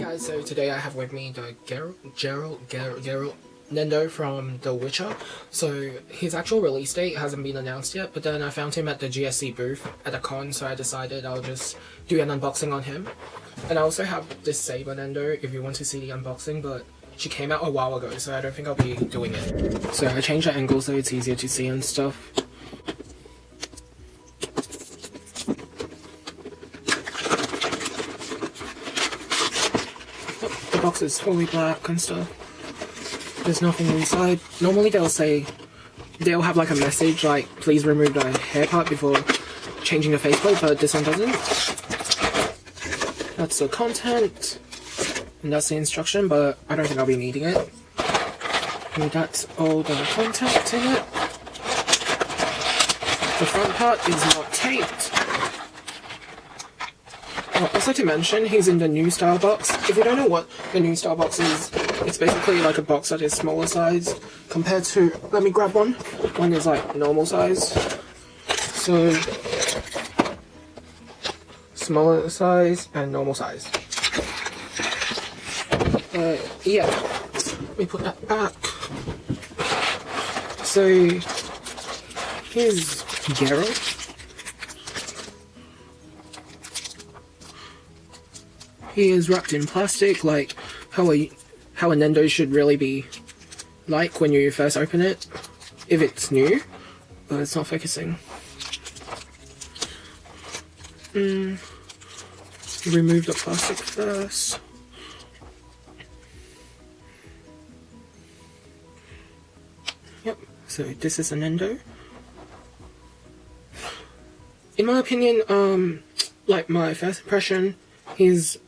Guys, so today I have with me the Geralt Nendo from The Witcher. So his actual release date hasn't been announced yet, but then I found him at the GSC booth at a con, so I decided I'll just do an unboxing on him. And I also have this Saber Nendo if you want to see the unboxing, but she came out a while ago, so I don't think I'll be doing it. So I changed the angle so it's easier to see and stuff. The box is fully black and stuff. There's nothing inside. Normally they'll have like a message like, please remove the hair part before changing the faceplate, but this one doesn't. That's the content, and that's the instruction, but I don't think I'll be needing it. And that's all the content in it. The front part is not taped. Also to mention, he's in the new style box. If you don't know what the new style box is, it's basically like a box that is smaller size compared to, let me grab one. One is like normal size. So, smaller size and normal size. Yeah, let me put that back. So, here's Geralt. He is wrapped in plastic, like how a Nendo should really be like when you first open it, if it's new, but it's not focusing. Remove the plastic first. Yep, so this is a Nendo. In my opinion, like my first impression, he's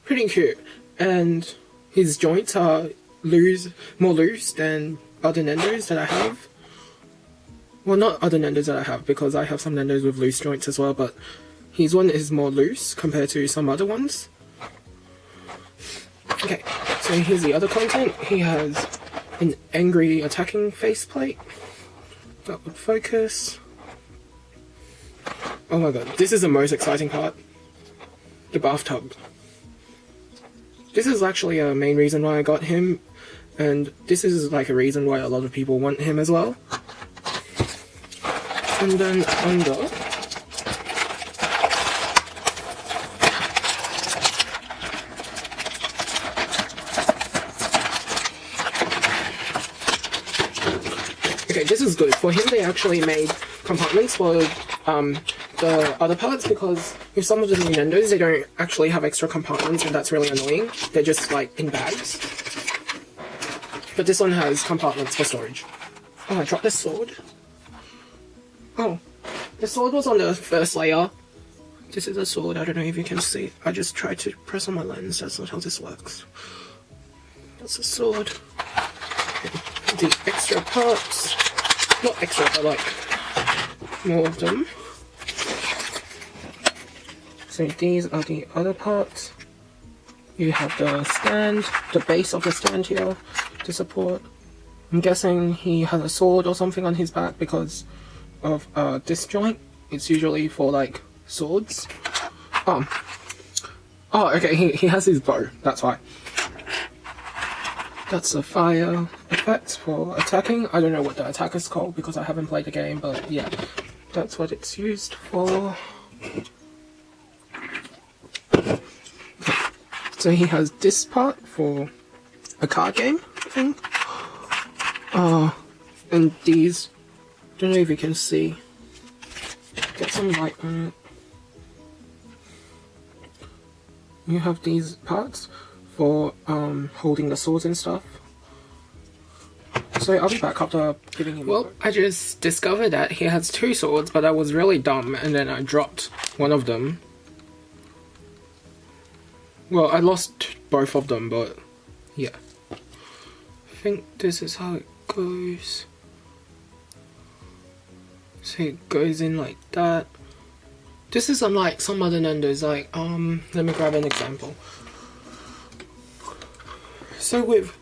pretty cute, and his joints are more loose than other Nendos that I have. Well, not other Nendos that I have, because I have some Nendos with loose joints as well, but his one is more loose compared to some other ones. Okay, so here's the other content. He has an angry attacking faceplate. That would focus. Oh my god, this is the most exciting part. The bathtub. This is actually a main reason why I got him, and this is like a reason why a lot of people want him as well. And then under, okay, this is good. For him they actually made compartments for the other parts, because with some of the new Nendos they don't actually have extra compartments, and that's really annoying. They're just like in bags. But this one has compartments for storage. Oh, I dropped the sword. Oh, the sword was on the first layer. This is a sword, I don't know if you can see. I just tried to press on my lens, that's not how this works. That's a sword. Okay. The extra parts. Not extra, but like more of them. So these are the other parts. You have the stand, the base of the stand here to support. I'm guessing he has a sword or something on his back because of this joint. It's usually for like swords. Oh, okay, he has his bow, that's why. That's a fire effect for attacking. I don't know what the attack is called because I haven't played the game, but yeah, that's what it's used for. So he has this part for a card game, I think. And these, don't know if you can see. Get some light on it. You have these parts for holding the swords and stuff. So I'll be back after giving him. Well, I just discovered that he has two swords, but I was really dumb, and then I dropped one of them. Well, I lost both of them, but yeah. I think this is how it goes. So it goes in like that. This is unlike some other Nendos, like, let me grab an example. So with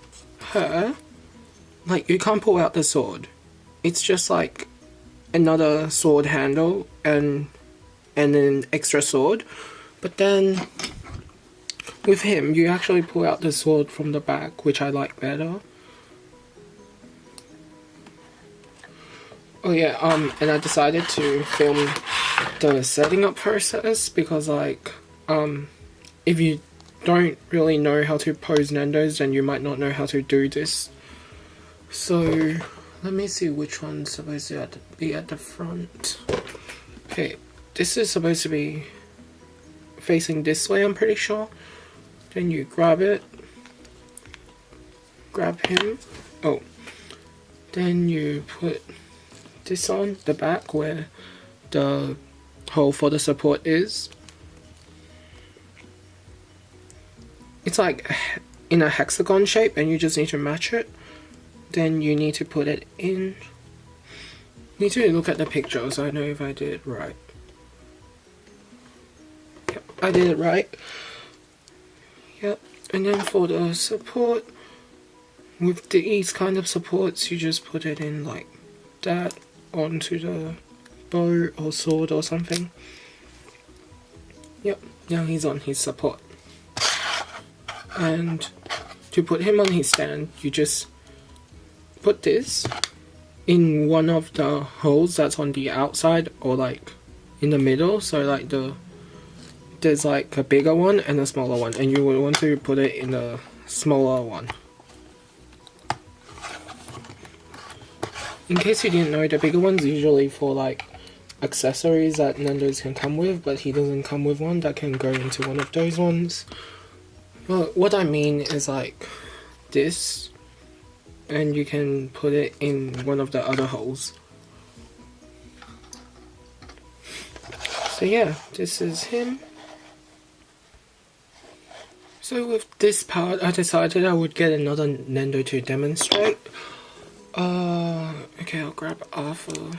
her, like, you can't pull out the sword. It's just like another sword handle and an extra sword. But then with him, you actually pull out the sword from the back, which I like better. Oh yeah, and I decided to film the setting up process because, like, if you don't really know how to pose Nendos, then you might not know how to do this. So, let me see which one's supposed to be at the front. Okay, this is supposed to be facing this way, I'm pretty sure. Then you grab it. Grab him. Oh. Then you put this on the back where the hole for the support is. It's like in a hexagon shape and you just need to match it. Then you need to put it in. You need to look at the picture so I know if I did it right. Yep, I did it right. Yep, and then for the support, with these kind of supports, you just put it in like that onto the bow or sword or something. Yep, now he's on his support. And to put him on his stand, you just put this in one of the holes that's on the outside or like in the middle. So like there's like a bigger one and a smaller one, and you would want to put it in the smaller one. In case you didn't know, the bigger one's usually for like accessories that Nendos can come with, but he doesn't come with one that can go into one of those ones. Well, what I mean is like this, and you can put it in one of the other holes. So yeah, this is him. So with this part, I decided I would get another Nendo to demonstrate. Okay, I'll grab Arthur.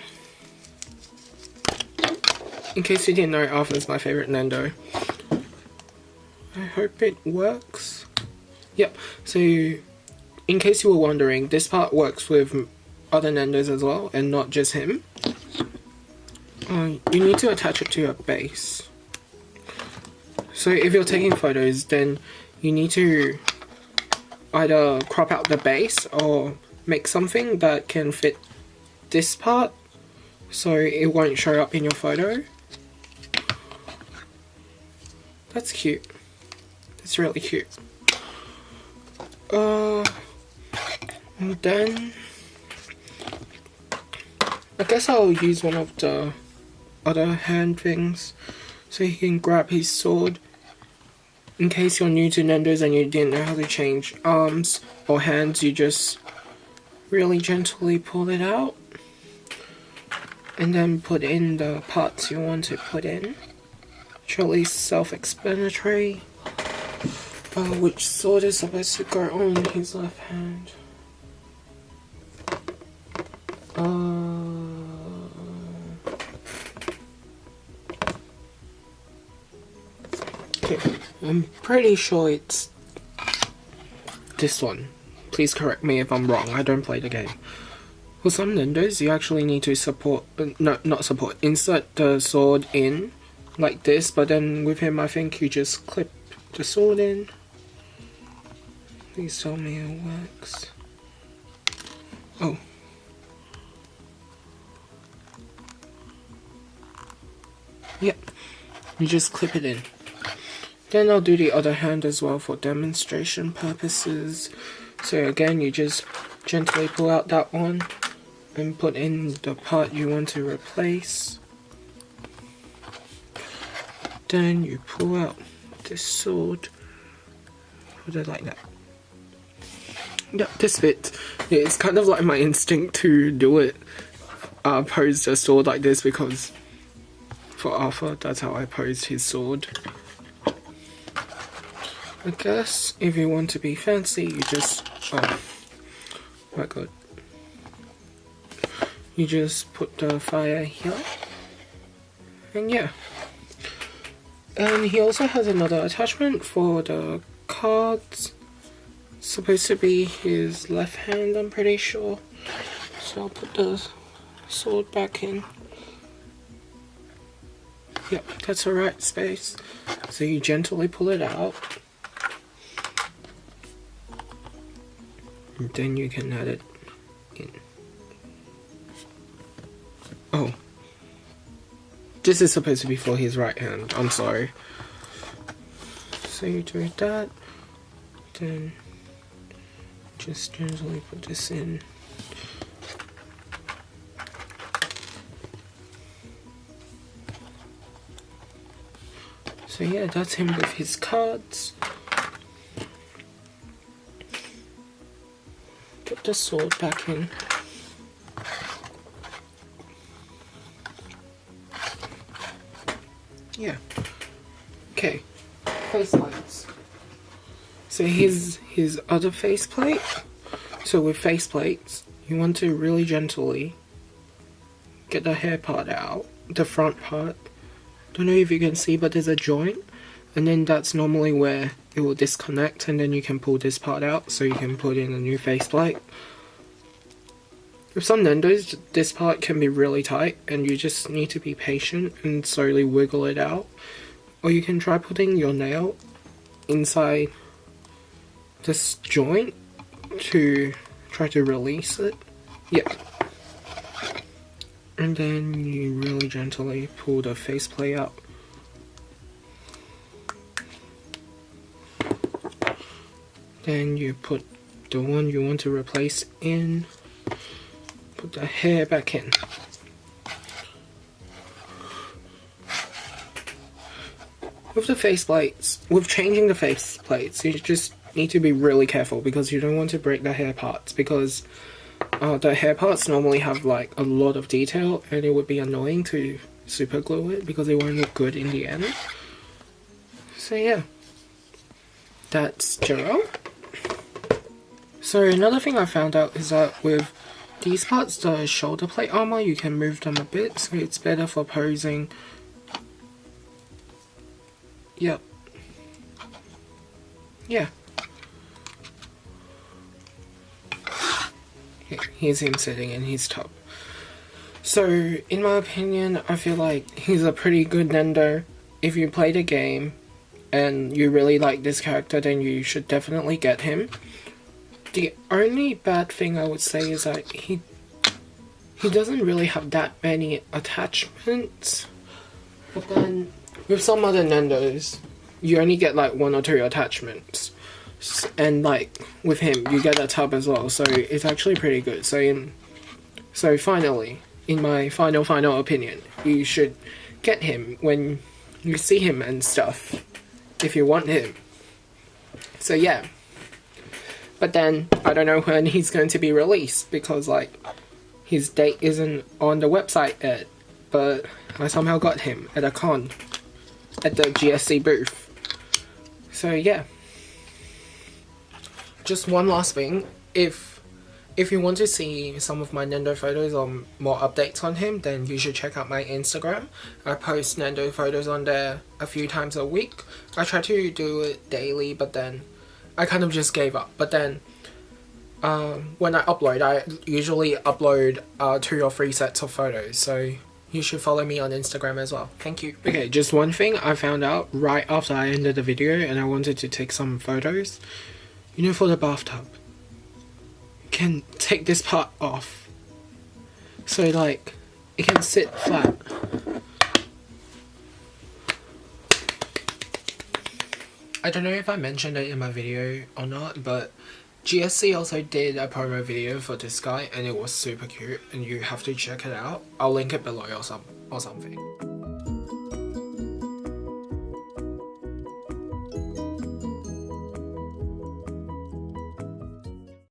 In case you didn't know, Arthur's my favorite Nendo. I hope it works. Yep, so in case you were wondering, this part works with other Nendos as well, and not just him. You need to attach it to your base. So if you're taking photos, then you need to either crop out the base or make something that can fit this part so it won't show up in your photo. That's cute. It's really cute. And then I guess I'll use one of the other hand things so he can grab his sword. In case you're new to Nendos and you didn't know how to change arms or hands, you just really gently pull it out and then put in the parts you want to put in. Truly self-explanatory. Which sword is supposed to go on his left hand? Okay, I'm pretty sure it's this one. Please correct me if I'm wrong, I don't play the game. For some Nendos, you actually need to insert the sword in like this, but then with him I think you just clip the sword in. Please tell me it works. Oh. Yep, you just clip it in. Then I'll do the other hand as well for demonstration purposes. So again, you just gently pull out that one and put in the part you want to replace. Then you pull out this sword, put it like that. Yep, this bit. Yeah, it's kind of like my instinct to do it, pose the sword like this, because for Arthur, that's how I posed his sword. I guess if you want to be fancy, you just, oh my god, you just put the fire here, and yeah. And he also has another attachment for the cards. It's supposed to be his left hand, I'm pretty sure. So I'll put the sword back in. Yep, that's the right space. So you gently pull it out. And then you can add it in. Oh. This is supposed to be for his right hand, I'm sorry. So you do that, then just gently put this in. So yeah, that's him with his cards. Put the sword back in. Yeah. Okay. Faceplates. So here's his other faceplate. So with faceplates, you want to really gently get the hair part out, the front part. Don't know if you can see, but there's a joint, and then that's normally where it will disconnect, and then you can pull this part out so you can put in a new faceplate. With some Nendos, this part can be really tight, and you just need to be patient and slowly wiggle it out. Or you can try putting your nail inside this joint to try to release it. Yeah. And then you really gently pull the faceplate out. Then you put the one you want to replace in. Put the hair back in. With the faceplates, with changing the faceplates, you just need to be really careful because you don't want to break the hair parts, because the hair parts normally have like a lot of detail and it would be annoying to super glue it because it won't look good in the end. So yeah, that's Geralt. So another thing I found out is that with these parts, the shoulder plate armor, you can move them a bit, so it's better for posing. Yep. Yeah. Here's him sitting in his tub. So, in my opinion, I feel like he's a pretty good Nendo. If you play the game and you really like this character, then you should definitely get him. The only bad thing I would say is that he doesn't really have that many attachments. But then, with some other Nendos, you only get like 1 or 2 attachments. And like, with him, you get a tub as well, so it's actually pretty good. So finally, in my final opinion, you should get him when you see him and stuff, if you want him. So yeah. But then, I don't know when he's going to be released, because like, his date isn't on the website yet, but I somehow got him at a con, at the GSC booth. So yeah. Just one last thing, if you want to see some of my Nendo photos or more updates on him, then you should check out my Instagram. I post Nendo photos on there a few times a week. I try to do it daily, but then I kind of just gave up. But then when I upload, I usually upload 2 or 3 sets of photos, so you should follow me on Instagram as well. Thank you. Okay, just one thing I found out right after I ended the video and I wanted to take some photos. You know, for the bathtub, you can take this part off, so like, it can sit flat. I don't know if I mentioned it in my video or not, but GSC also did a promo video for this guy and it was super cute and you have to check it out. I'll link it below or something.